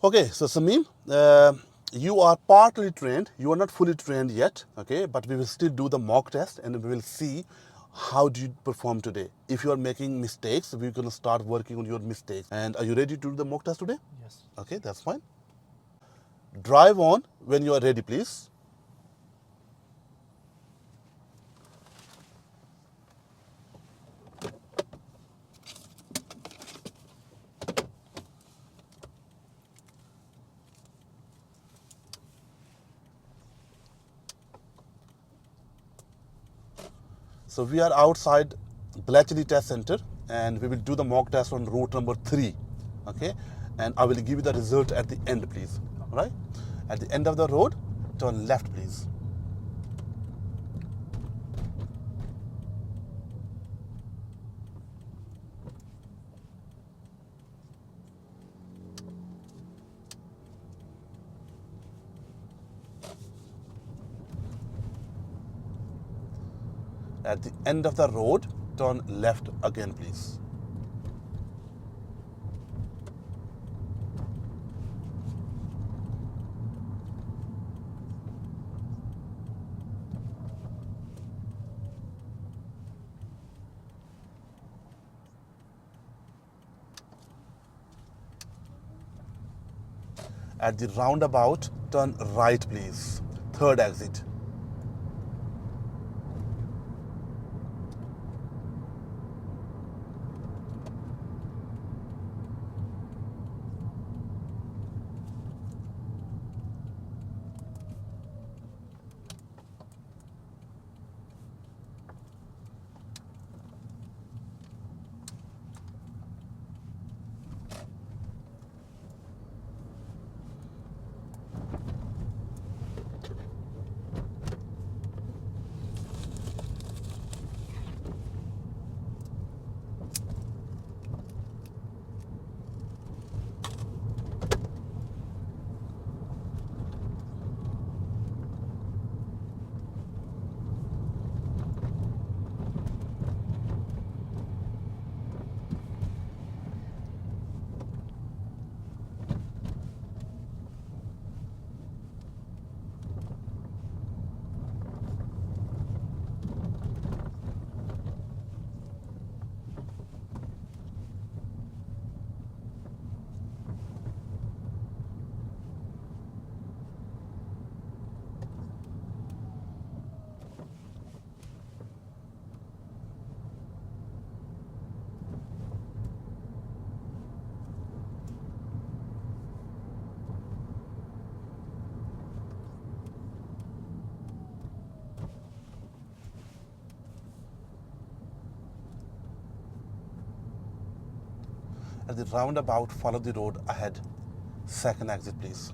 Okay, so Sameem, you are partly trained. You are not fully trained yet, okay? But we will still do the mock test and we will see how do you perform today. If you are making mistakes, we're going to start working on your mistakes. And are you ready to do the mock test today? Yes. Okay, that's fine. Drive on when you are ready, please. So we are outside Bletchley Test Centre and we will do the mock test on route number 3. Okay, and I will give you the result at the end, please. All right? At the end of the road, turn left, please. At the end of the road, turn left again, please. At the roundabout, turn right, please. Third exit. At the roundabout, follow the road ahead. Second exit, please.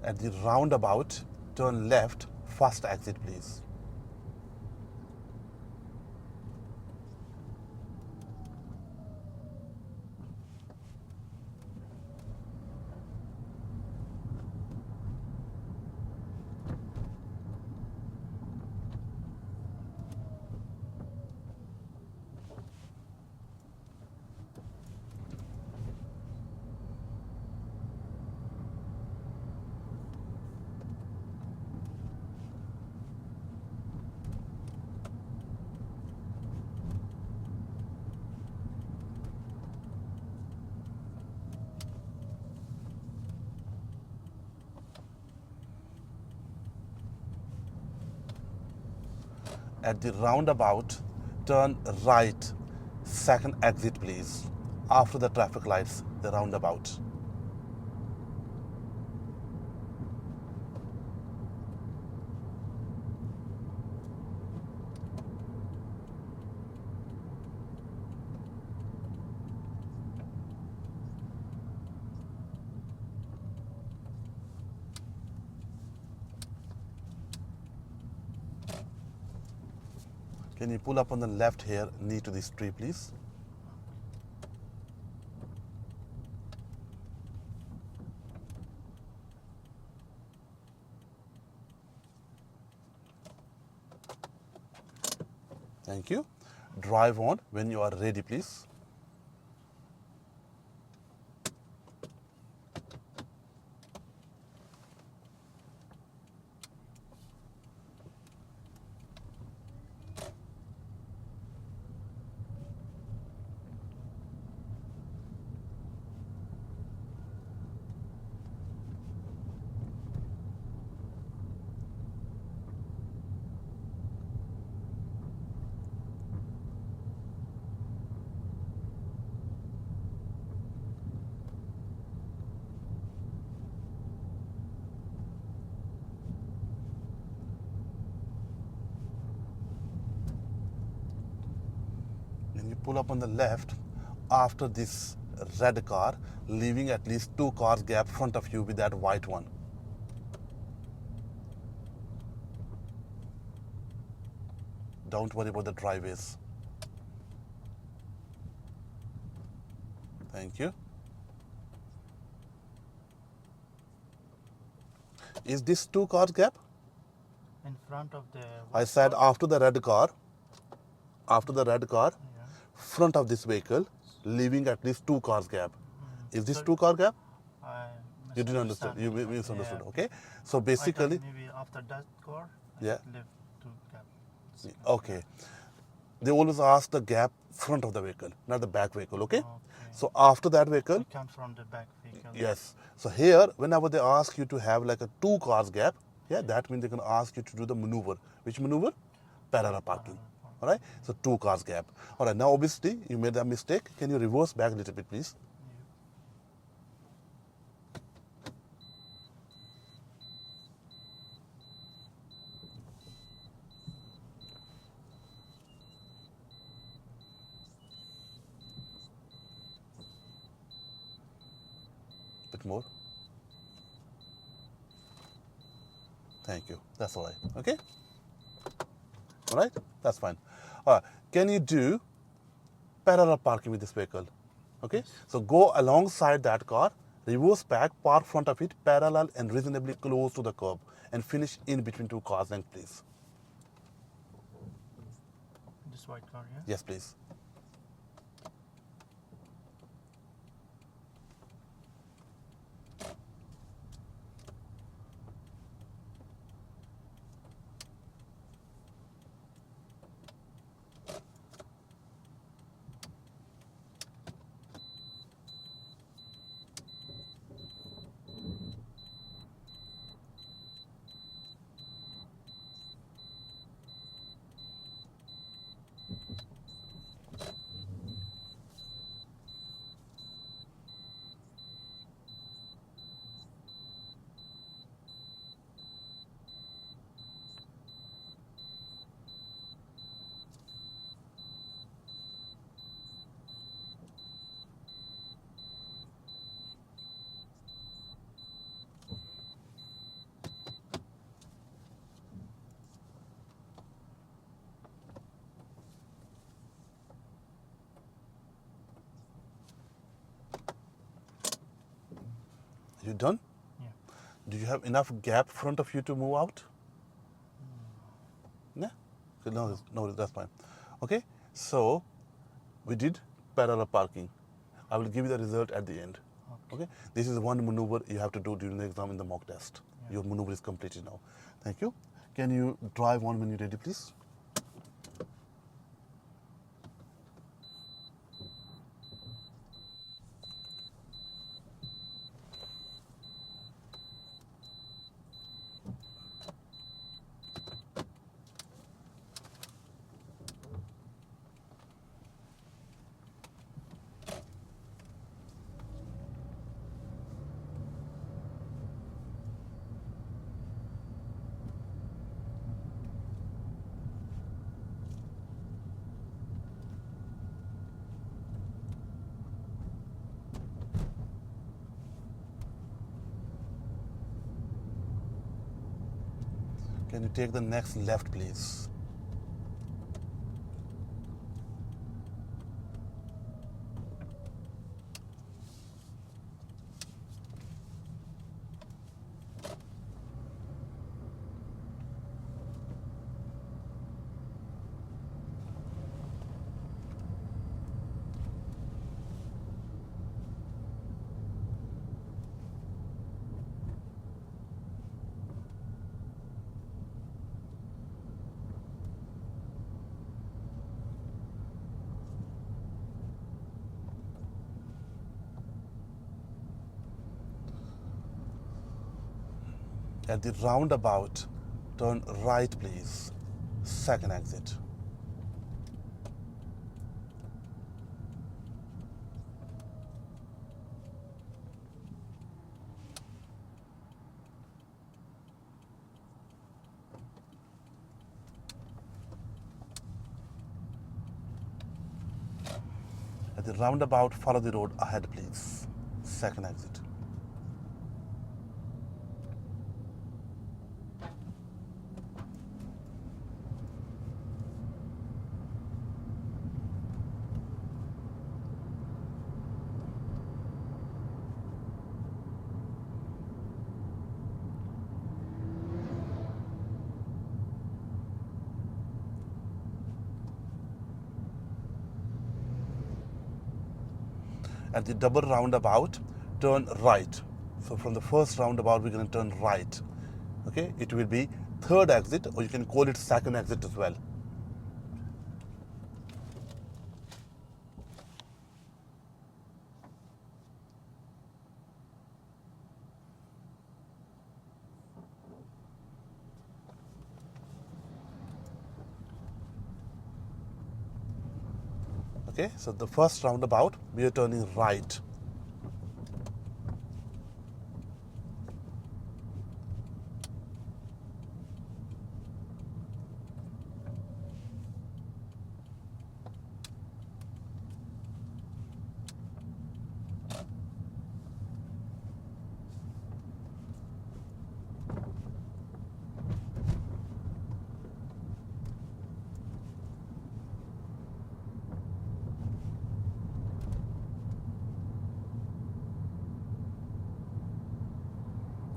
At the roundabout, turn left, first exit, please. At the roundabout, turn right, second exit, please. after the traffic lights, the roundabout. Can you pull up on the left here, knee to this tree, please? Thank you. Drive on when you are ready, please. When you pull up on the left, after this red car, leaving at least 2 cars gap front of you with that white one. Don't worry about the driveways. Thank you. Is this 2 cars gap? In front of the... I said after the red car, front of this vehicle, leaving at least 2 cars gap. Is this 2 car gap? You didn't understand. You misunderstood. Yeah. Okay. So basically, maybe after that car, yeah. left 2 gaps. Okay. They always ask the gap front of the vehicle, not the back vehicle. Okay. Okay. So after that vehicle, It comes from the back vehicle. yes. So here, whenever they ask you to have like a 2 cars gap, yeah, that means they're going to ask you to do the maneuver. Which maneuver? Parallel parking. All right. So 2 cars gap. All right. Now, obviously, you made that mistake. Can you reverse back a little bit, please? Bit more. Thank you. That's all right. Okay. All right. That's fine. Can you do parallel parking with this vehicle? Okay. Yes. So go alongside that car, reverse back, park front of it, parallel and reasonably close to the curb, and finish in between 2 cars length, please. This white car, yeah? Yes, please. You done? Yeah. Do you have enough gap front of you to move out? Yeah? No, that's fine. Okay, so we did parallel parking. I will give you the result at the end. Okay? This is one maneuver you have to do during the exam in the mock test. Yeah. Your maneuver is completed now. Thank you. Can you drive on when you're ready, please? Can you take the next left, please? At the roundabout, turn right, please. Second exit. At the roundabout, follow the road ahead, please. Second exit. At the double roundabout, turn right. So from the first roundabout, we're going to turn right. Okay, it will be third exit, or you can call it second exit as well. Okay, so the first roundabout, we are turning right.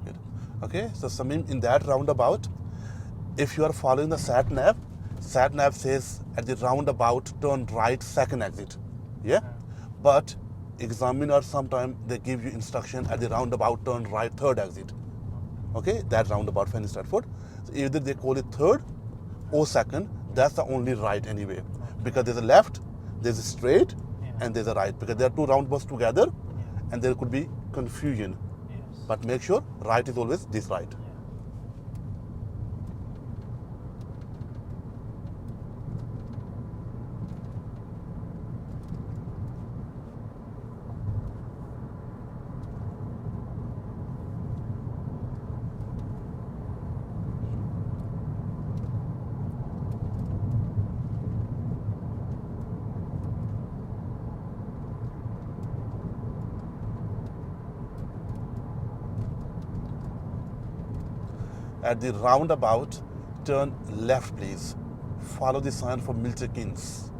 Good. Okay, so Samim, in that roundabout, if you are following the sat nav says at the roundabout turn right, second exit. Yeah, but examiner sometimes they give you instruction at the roundabout turn right, third exit. Okay, that roundabout Fenny Stratford. So either they call it third or second. That's the only right anyway, because there's a left, there's a straight, and there's a right, because there are two roundabouts together, and there could be confusion. Yes. But make sure right is always this right. Yeah. At the roundabout, turn left, please. Follow the sign for Milton Keynes.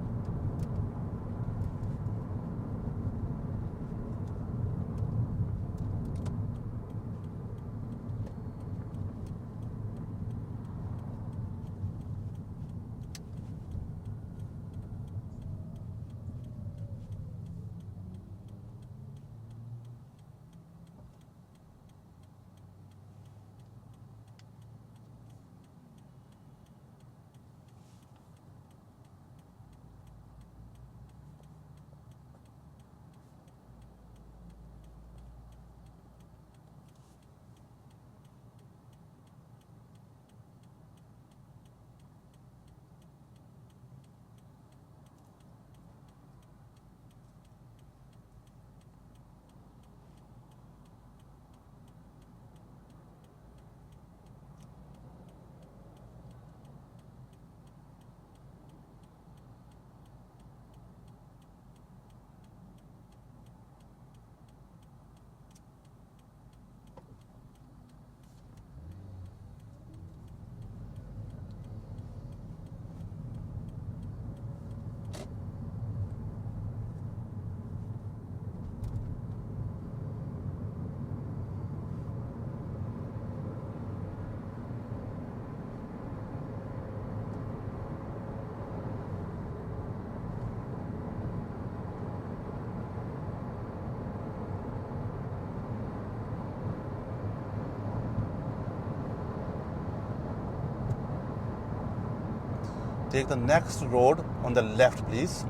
Take the next road on the left, please.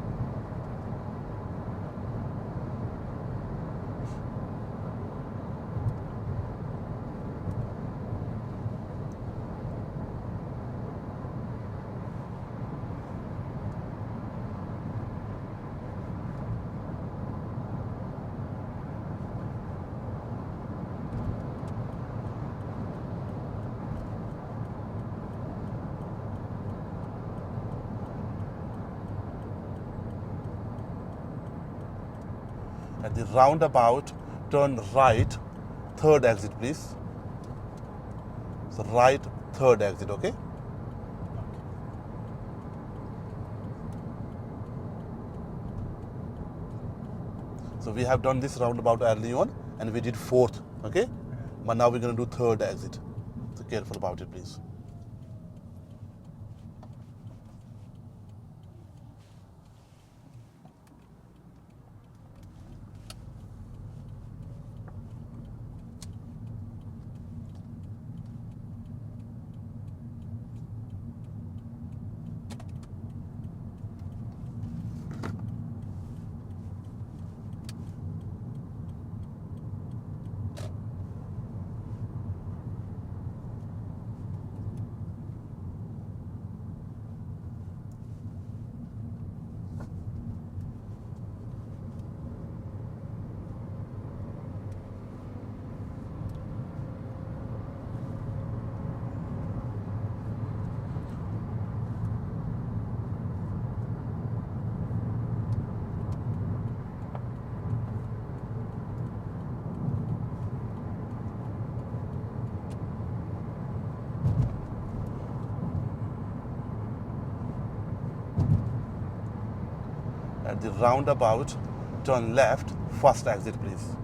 At the roundabout, turn right, third exit, please. So right, third exit, okay? So we have done this roundabout early on and we did fourth, okay? But now we're going to do third exit. So careful about it, please. At the roundabout, turn left, first exit, please.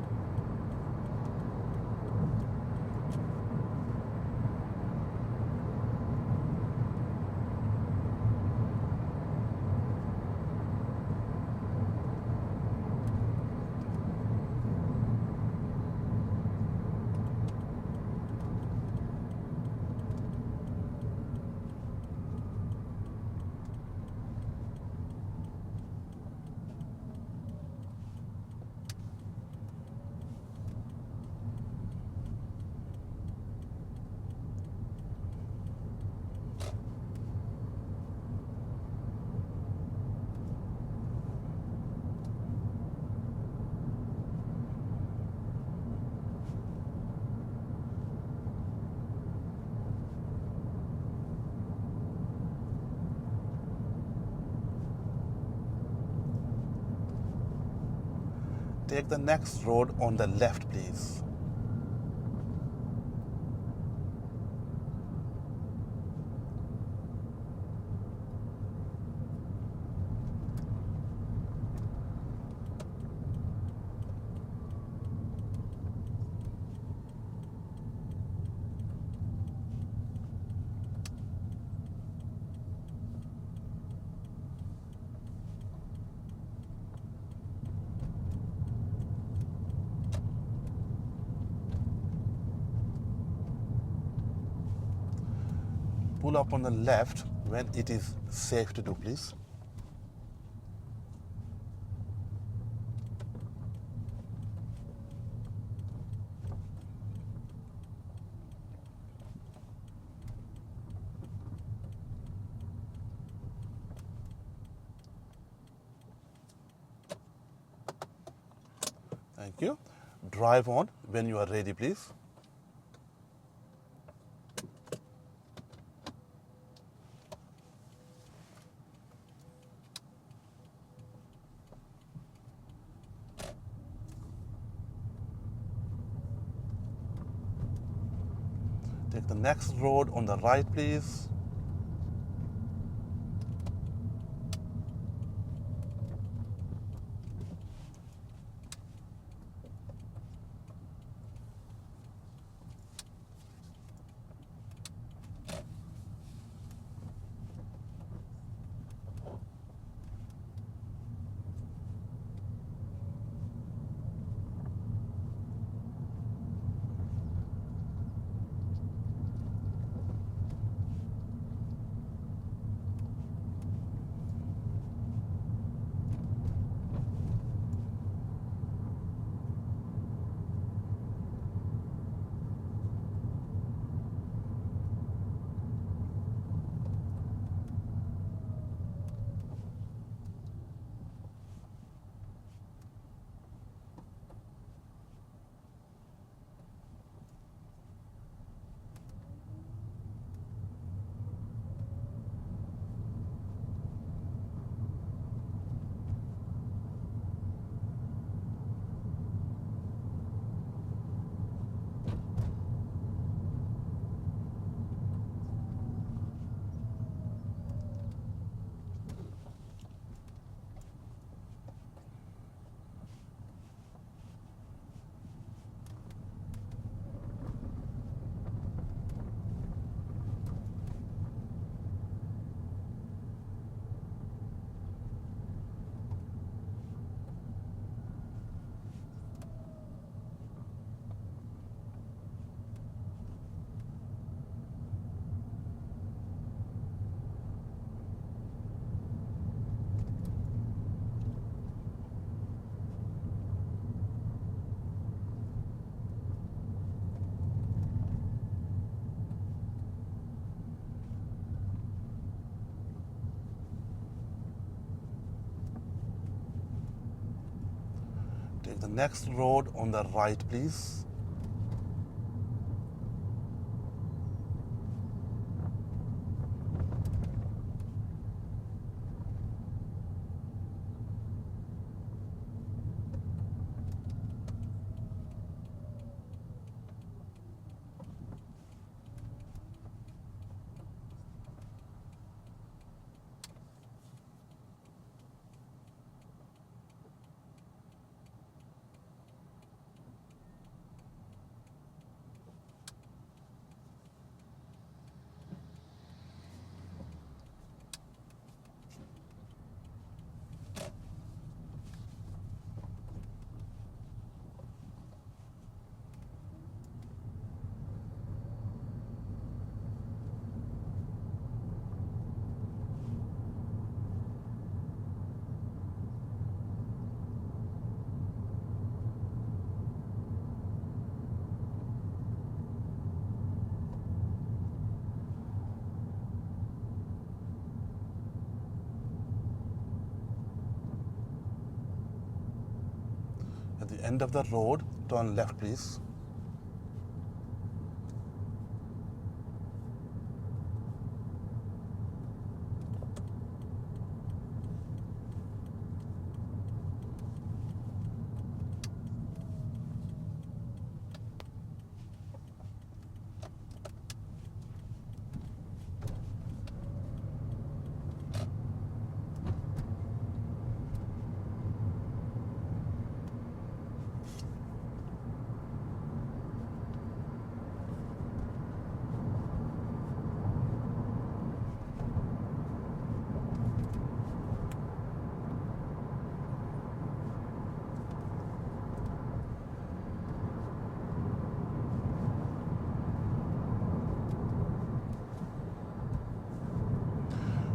Take the next road on the left, please. Pull up on the left when it is safe to do, please. Thank you. Drive on when you are ready, please. Take the next road on the right, please. The next road on the right, please. At the end of the road, turn left, please.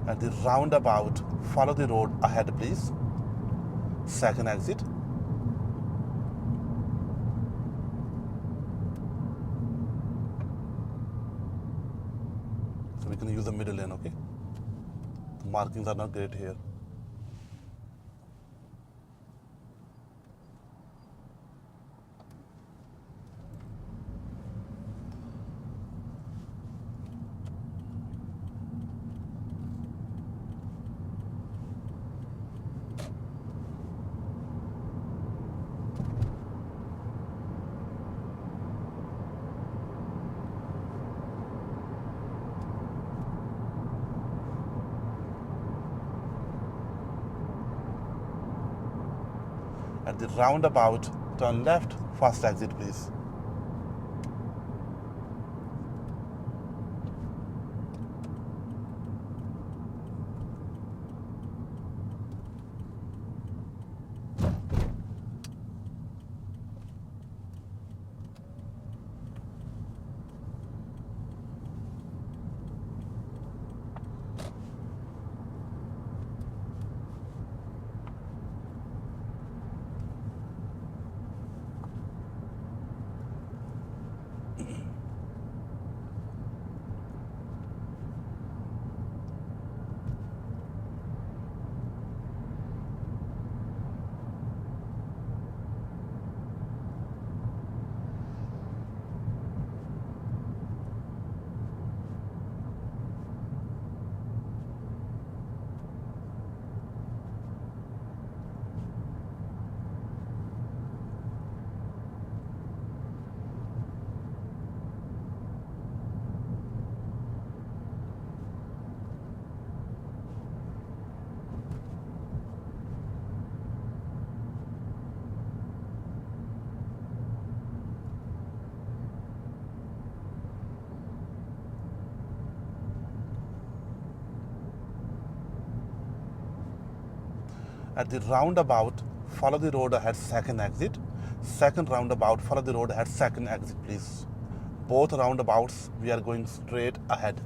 At the roundabout, follow the road ahead, please. Second exit. So we can use the middle lane, okay? The markings are not great here. At the roundabout, turn left, first exit, please. At the roundabout, follow the road ahead, second exit. Second roundabout, follow the road ahead, second exit, please. Both roundabouts, we are going straight ahead.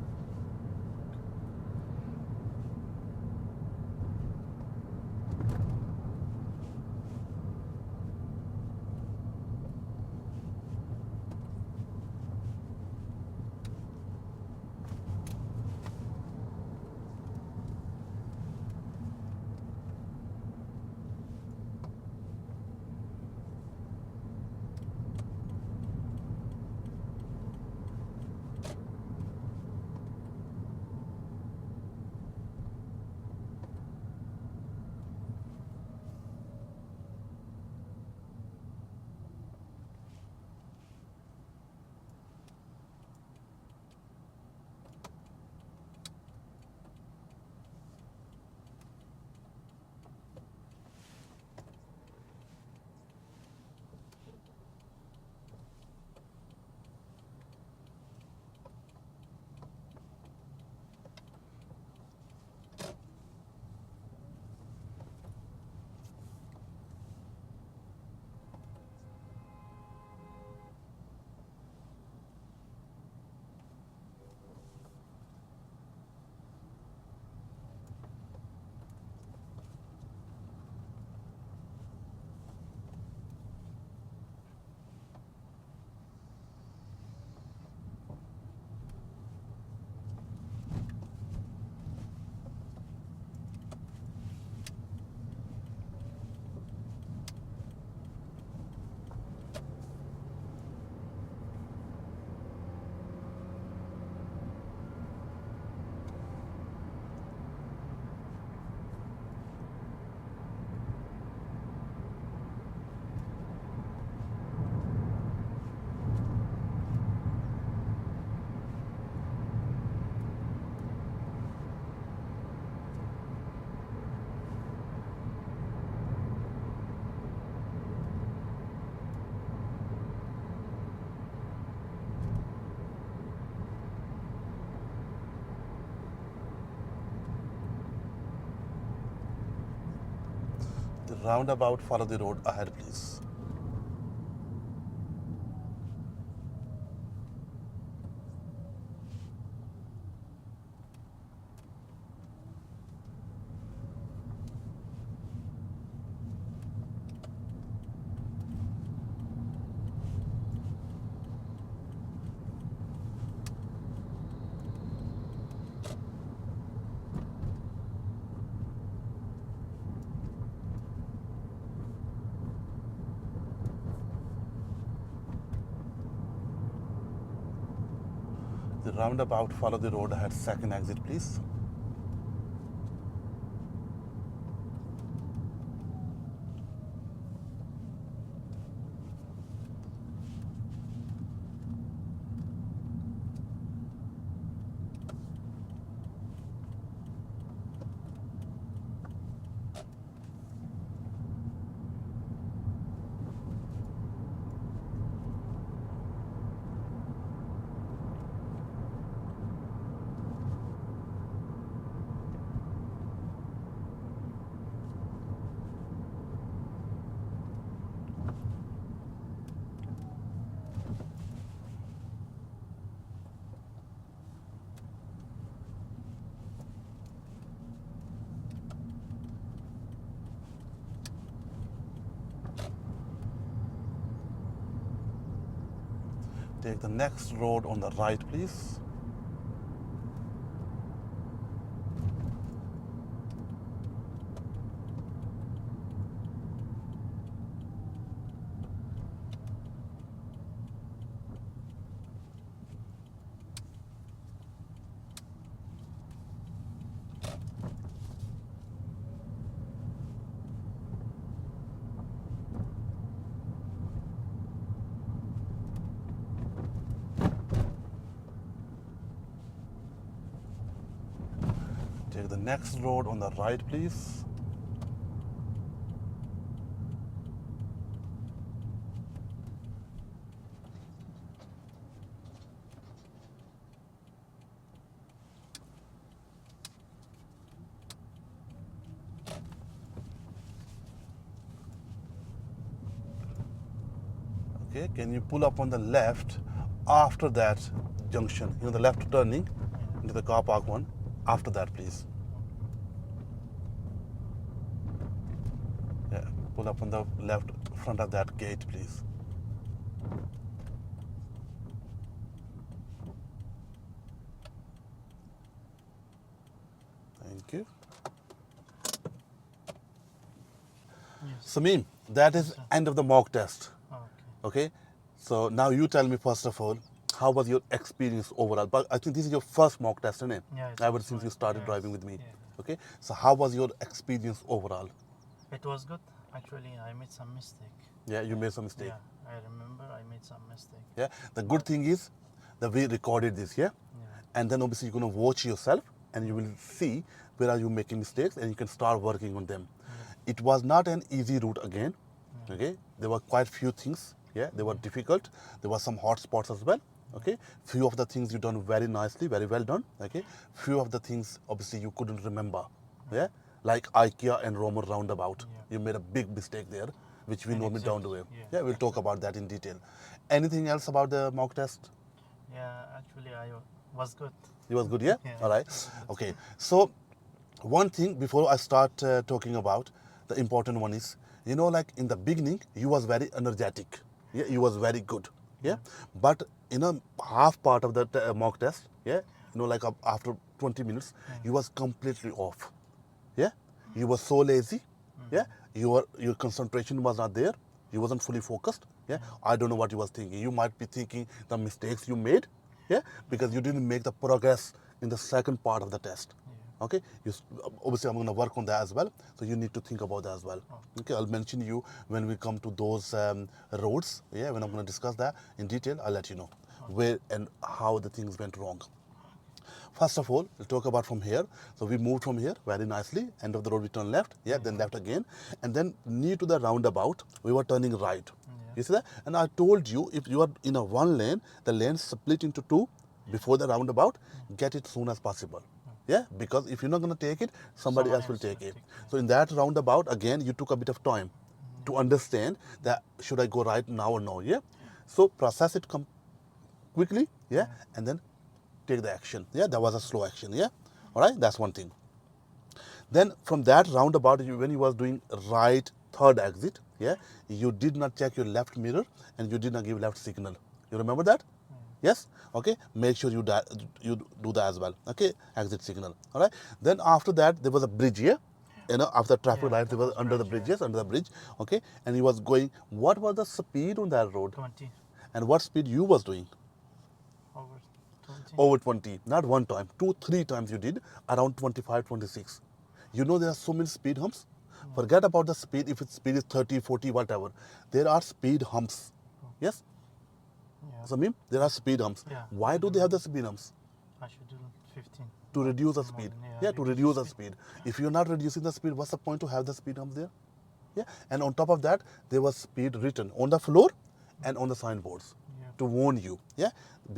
The roundabout, follow the road ahead, please. The roundabout, follow the road ahead, second exit, please. Take the next road on the right, please. Take the next road on the right, please. Okay, can you pull up on the left after that junction? You know, the left turning into the car park one. After that, please. Yeah, pull up on the left front of that gate, please. Thank you. Yes. Sameem, that is end of the mock test. Okay. Okay, so now you tell me first of all, how was your experience overall? But I think this is your first mock test, isn't it? Yeah, it's Ever also since you right. started Yes. driving with me. Yeah. Okay, so how was your experience overall? It was good. Actually, I made some mistake. Yeah, you made some mistake. Yeah, I remember I made some mistake. Yeah, the good thing is that we recorded this, yeah? Yeah. And then obviously you're going to watch yourself and you will see where are you making mistakes and you can start working on them. It was not an easy route again, okay? There were quite few things, yeah? They were difficult. There were some hot spots as well, okay? Few of the things you done very nicely, very well done, okay? Few of the things obviously you couldn't remember, yeah? Like IKEA and Romer roundabout. Yeah. You made a big mistake there, which we And normally don't do. exactly, yeah. Yeah, we'll talk about that in detail. Anything else about the mock test? Yeah, actually, I was good. It was good, yeah? Yeah. All right. Okay. So, one thing before I start talking about, the important one is, you know, like in the beginning, you was very energetic. Yeah, you was very good. Yeah. But in a half part of that mock test, yeah, you know, like after 20 minutes, you was completely off. Yeah. You were so lazy. Yeah. Your concentration was not there. You wasn't fully focused. Yeah. I don't know what you was thinking. You might be thinking the mistakes you made. Yeah. Because you didn't make the progress in the second part of the test. Okay, obviously I'm going to work on that as well, so you need to think about that as well. Okay, I'll mention you when we come to those roads. Yeah, when I'm going to discuss that in detail, I'll let you know where and how the things went wrong. First of all, we'll talk about from here. So we moved from here very nicely. End of the road, we turn left. Yeah, then left again. And then near to the roundabout, we were turning right. You see that? And I told you, if you are in a one lane, the lanes split into two before the roundabout, get it soon as possible. Yeah, because if you're not going to take it, somebody else will take it. take it. So in that roundabout, again, you took a bit of time to understand that should I go right now or no, yeah? So process it quickly, yeah, and then take the action. Yeah, that was a slow action, yeah? All right, that's one thing. Then from that roundabout, when you was doing right third exit, yeah, you did not check your left mirror and you did not give left signal. You remember that? Yes? Okay, make sure you do that as well. Okay, exit signal. All right. Then after that, there was a bridge here. You know, after traffic Yeah, lights, there there was was under the bridge, bridges, under the bridge. Okay, and he was going. What was the speed on that road? 20 And what speed you was doing? over 20. Over 20. Not one time, 2, 3 times you did, around 25, 26. You know there are so many speed humps. Forget about the speed, if its speed is 30, 40, whatever. There are speed humps. Yes? Yeah. Samim, there are speed humps. Yeah. Why do they have the speed humps? I should do 15. To reduce the More speed. than- Yeah, to reduce the speed. If you're not reducing the speed, what's the point to have the speed humps there? Yeah, and on top of that, there was speed written on the floor and on the signboards Yeah. to warn you. Yeah,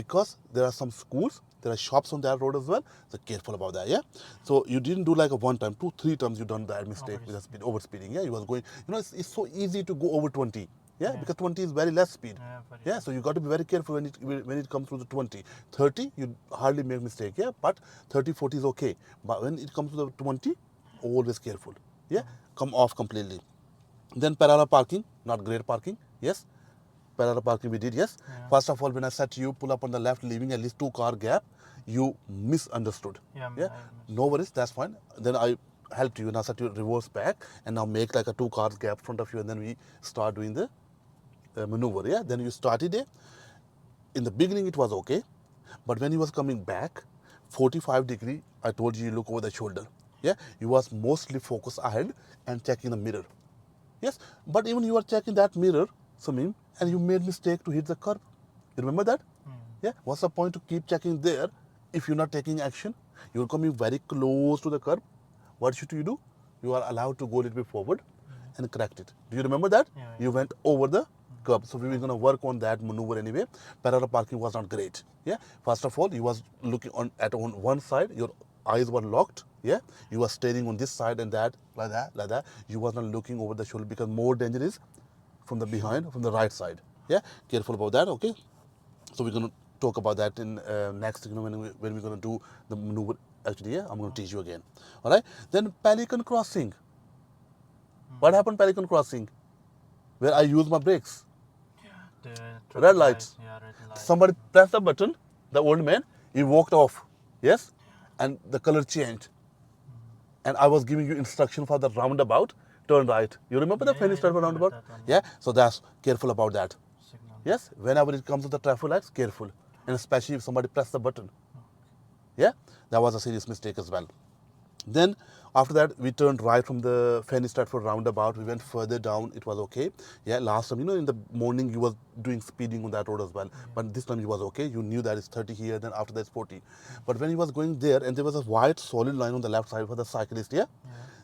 because there are some schools, there are shops on that road as well. So careful about that. Yeah, so you didn't do like a one time, 2, 3 times you done that mistake with the speed over speeding. Yeah, you was going. You know, it's so easy to go over 20. Yeah, because 20 is very less speed. Yeah, very Yeah, so you got to be very careful when it comes to the 20. 30, you hardly make mistake. Yeah, but 30, 40 is okay. But when it comes to the 20, always careful. Yeah, come off completely. Then parallel parking, not great parking. Yes, parallel parking we did. Yes. Yeah. First of all, when I said to you pull up on the left, leaving at least 2 car gap, you misunderstood. Yeah, Yeah. No worries, that's fine. Then I helped you and I said to you reverse back and now make like a 2 cars gap front of you, and then we start doing the maneuver. Yeah. Then you started it. In the beginning it was okay, but when he was coming back 45-degree, I told you look over the shoulder. Yeah, you was mostly focused ahead and checking the mirror. Yes, but even you are checking that mirror, Samim, and you made mistake to hit the curb. You remember that? Yeah, what's the point to keep checking there if you're not taking action? You're coming very close to the curb. What should you do? You are allowed to go a little bit forward and correct it. Do you remember that? Yeah, You went over the curb. So we were going to work on that maneuver anyway. Parallel parking was not great. Yeah. First of all, you was looking on one side. Your eyes were locked. Yeah. You were staring on this side and that, like that, like that. You was not looking over the shoulder because more danger is from the behind, from the right side. Yeah. Careful about that. Okay. So we're going to talk about that in next, when we're going to do the maneuver. Actually, yeah, I'm going to teach you again. All right. Then Pelican Crossing. What happened Pelican Crossing? Where I use my brakes. The Red lights. Yeah, red light. Somebody pressed the button, the old man, he walked off. Yes? And the color changed. And I was giving you instruction for the roundabout, turn right. You remember the Fenny Stratford roundabout? that one. Yeah? So that's careful about that. Signal. Yes? Whenever it comes to the traffic lights, careful. And especially if somebody pressed the button. Yeah? That was a serious mistake as well. Then after that, we turned right from the Fenny Stratford roundabout. We went further down. It was okay. Yeah, last time, in the morning, you was doing speeding on that road as well. But this time, you was okay. You knew that it's 30 here, then after that, it's 40. But when he was going there, and there was a white solid line on the left side for the cyclist, yeah?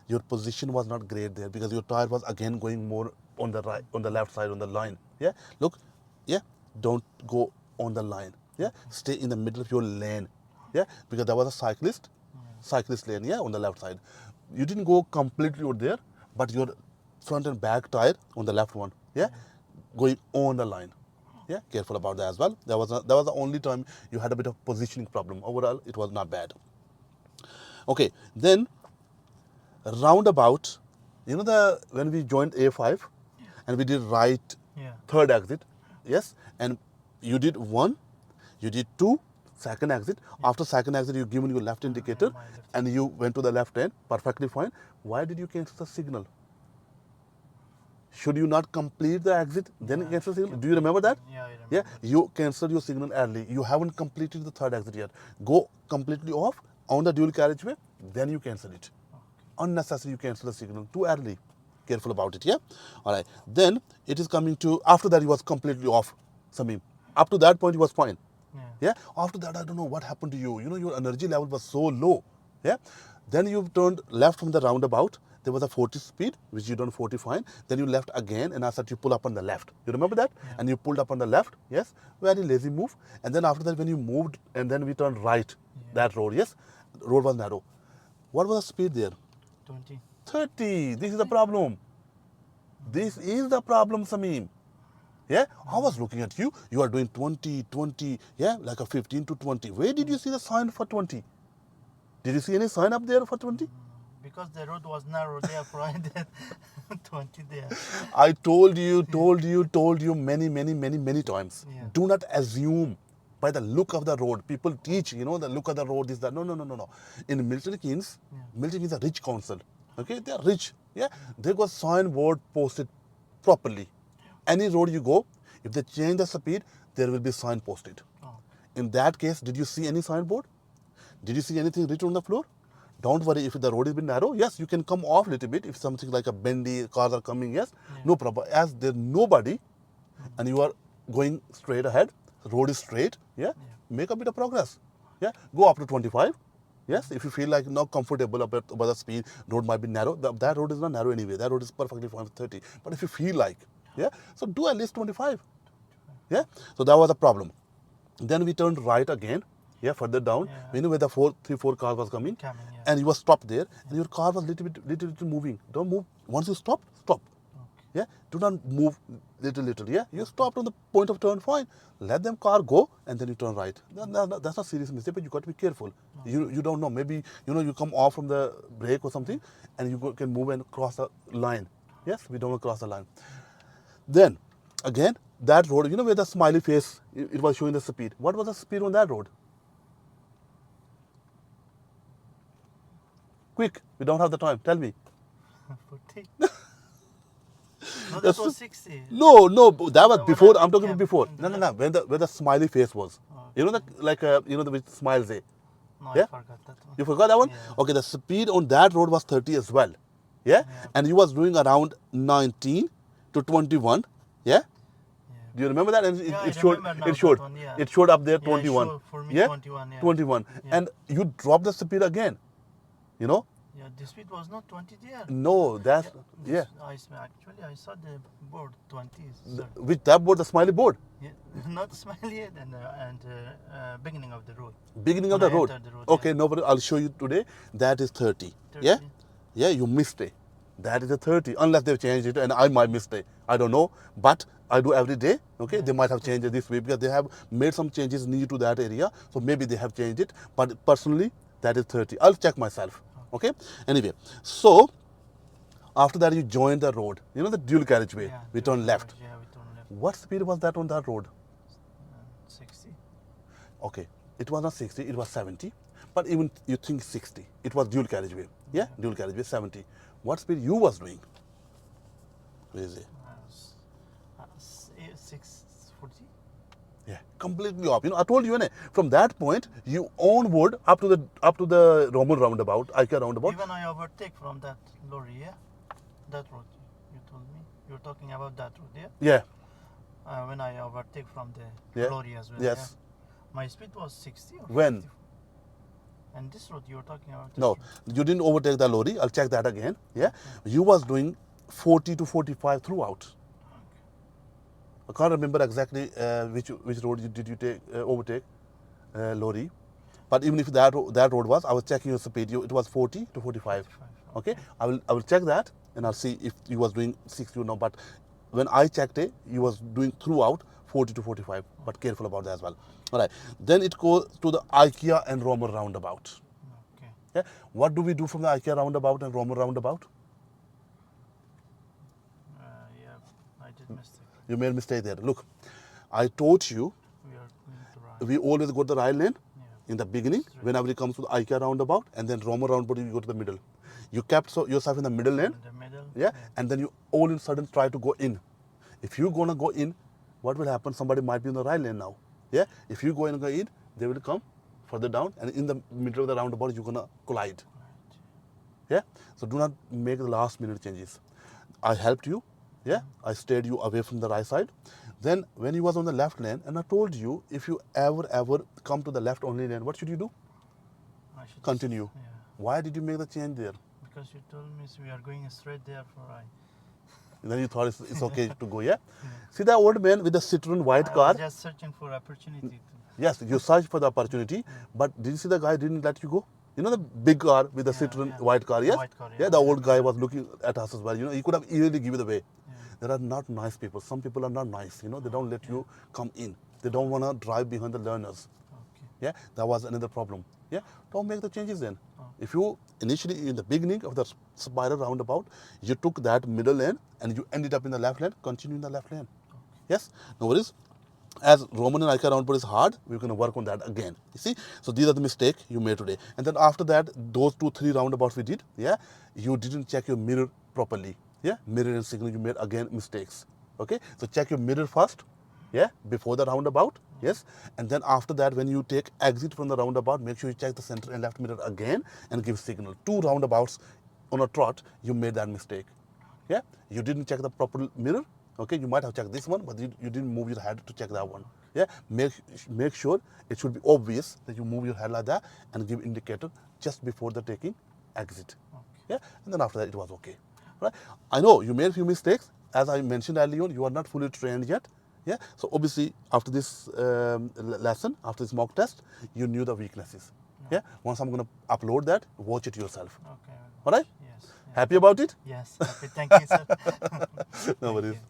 Your position was not great there because your tire was again going more on the right, on the left side on the line. Yeah, look, yeah, don't go on the line. Yeah, stay in the middle of your lane. Yeah, because there was a cyclist lane, yeah, on the left side. You didn't go completely over there, but your front and back tire on the left one, yeah, going on the line. Yeah, careful about that as well. That was the only time you had a bit of positioning problem. Overall, it was not bad. Okay, then roundabout, when we joined A5 and we did right Yeah. third exit, yes, and you did 1, you did 2, second exit. After second exit, you given your left indicator my left. and you went to the left hand, perfectly fine. Why did you cancel the signal? Should you not complete the exit, then cancel the signal? Do you remember that? Yeah, I remember. Yeah, you cancelled your signal early. You haven't completed the third exit yet. Go completely off on the dual carriageway, then you cancel it. Unnecessary, you cancel the signal too early. Careful about it, yeah? All right. Then it is coming to, after that, he was completely off, Samim. Up to that point, he was fine. Yeah. After that, I don't know what happened to you. Your energy level was so low. Yeah. Then you turned left from the roundabout. There was a 40 speed, which you done 40 fine. Then you left again, and I said you pull up on the left. You remember that? And you pulled up on the left. Yes. Very lazy move. And then after that, when you moved, and then we turned right, that road. Yes. road was narrow. What was the speed there? 20. 30. This is the problem. This is the problem, Sameem. Yeah, I was looking at you. You are doing 20, 20, yeah, like a 15 to 20. Where did you see the sign for 20? Did you see any sign up there for 20? Because the road was narrow, therefore I did 20 there. I told you many times. Yeah. Do not assume by the look of the road. People teach, the look of the road is that. No. In Milton Keynes, Yeah. Milton Keynes is a rich council. Okay, they are rich. Yeah, they got signboard posted properly. Any road you go, if they change the speed, there will be sign posted. Oh. In that case, did you see any signboard? Did you see anything written on the floor? Don't worry if the road is bit narrow. Yes, you can come off a little bit. If something like a bendy, cars are coming, yes, Yeah. no problem. As there's nobody and you are going straight ahead, the road is straight, yeah, make a bit of progress. Yeah, go up to 25. Yes, if you feel like not comfortable about the speed, road might be narrow. That road is not narrow anyway. That road is perfectly fine with 30. But if you feel like, yeah, so do at least 25. Yeah, so that was the problem. Then we turned right again, yeah, further down. Yeah. You know where the 3-4 cars was coming, Coming, yeah. and you were stopped there, and your car was little bit moving. Don't move. Once you stop, stop. Okay. Yeah, do not move little. Yeah, you stopped on the point of turn, fine. Let them car go, and then you turn right. That's not serious mistake, but you got to be careful. You don't know. Maybe you come off from the brake or something, and you can move and cross the line. Yes, we don't want to cross the line. Then again, that road, where the smiley face, it was showing the speed. What was the speed on that road? Quick, we don't have the time. Tell me. 40. No, that was 60. No, that was No, before. when I I'm talking came about before. in the No. Where the smiley face was. Okay. The which smiles there. No, Yeah? I forgot that one. You forgot that one? Yeah. Okay, the speed on that road was 30 as well. Yeah? And you was doing around 19 to 21. Yeah? Yeah. Do you remember that? And Yeah, I it showed. remember now It that showed. one, yeah. It showed up there Yeah, it 21. showed for me yeah? 21, yeah. 21. Yeah. And you dropped the speed again. Yeah, the speed was not 20 there. No, that's yeah. Actually, I saw the board 20. Sorry. With that board, the smiley board. Yeah, not smiley and beginning of the road. Beginning of When the I road. entered the road, Okay, yeah. no problem. I'll show you today. That is 30. 30. Yeah? Yeah, you missed it. That is a 30. Unless they've changed it, and I might miss it. I don't know. But I do every day. Okay, they might have changed it this week because they have made some changes near to that area. So maybe they have changed it. But personally, that is 30. I'll check myself. Okay. Anyway, so after that you joined the road. The dual carriageway. Yeah, We dual turned left. carriage, yeah, we turned left. What speed was that on that road? 60. Okay, it was not 60, it was 70. But even you think 60, it was dual carriageway. Yeah, dual carriageway 70. What speed you was doing? Where is it? 640. Yeah, completely off. I told you, from that point, you onward up to the Roman roundabout, IKEA roundabout. Even I overtake from that lorry, yeah? That road, you told me. You're talking about that road, yeah? Yeah, When I overtake from the Yeah. lorry as well, Yes. yeah? My speed was 60 or When? 50? And this road you're talking about? No, you didn't overtake the lorry. I'll check that again. Yeah, you was doing 40 to 45 throughout. I can't remember exactly which road did you overtake lorry, but even if that road was, I was checking your speed. It was 40 to 45. 45, Okay, I will check that and I'll see if you was doing 60 or not. But when I checked it, you was doing throughout 40 to 45. But careful about that as well. All right. Then it goes to the IKEA and Romer roundabout. Okay. Yeah. What do we do from the IKEA roundabout and Romer roundabout? Yeah, I did mistake. You made a mistake there. Look, I taught you We are going to right. we always go to the right lane Yeah. in the beginning whenever it comes to the IKEA roundabout, and then Romer roundabout you go to the middle. You kept yourself in the middle lane, In the middle. yeah, and then you all of a sudden try to go in. If you're gonna go in, what will happen? Somebody might be in the right lane now. Yeah, if you go in, they will come further down, and in the middle of the roundabout you're gonna collide. Right. Yeah, so do not make the last minute changes. I helped you. Yeah, I steered you away from the right side. Then when you was on the left lane, and I told you if you ever come to the left only lane, what should you do? I should Continue. Yeah. Why did you make the change there? Because you told me we are going straight there for I. And then you thought it's okay to go, yeah? See that old man with the Citroen white I car? was just searching for opportunity to. Yes, you searched for the opportunity, but did you see the guy didn't let you go? You know the big car with the Citroen yeah. white car, The yes? white car, Yeah, yeah. the old guy was looking at us as well. You know, he could have easily given the way. Yeah. There are not nice people. Some people are not nice. You know, they don't let you come in. They don't want to drive behind the learners. Okay. Yeah, that was another problem. Yeah, don't make the changes then. Oh. If you initially in the beginning of the spiral roundabout, you took that middle lane and you ended up in the left lane, continue in the left lane. Okay. Yes, no worries. As Roman and Ica roundabout is hard, we're going to work on that again. You see, so these are the mistakes you made today. And then after that, those 2-3 roundabouts we did, yeah, you didn't check your mirror properly. Yeah, mirror and signal, you made again mistakes. Okay, so check your mirror first, yeah, before the roundabout, yes, and then after that, when you take exit from the roundabout, make sure you check the center and left mirror again and give signal. 2 roundabouts on a trot, you made that mistake. Yeah, you didn't check the proper mirror. Okay, you might have checked this one, but you didn't move your head to check that one. Yeah, make sure it should be obvious that you move your head like that and give indicator just before the taking exit. Okay. Yeah, and then after that it was okay. Right? I know you made a few mistakes. As I mentioned earlier on, you are not fully trained yet. Yeah, so obviously after this lesson, after this mock test, you knew the weaknesses. Yeah, once I'm gonna upload that, watch it yourself. Okay. All right? Yes. Happy about it? Yes. Happy. Thank you, sir. No Thank worries. you.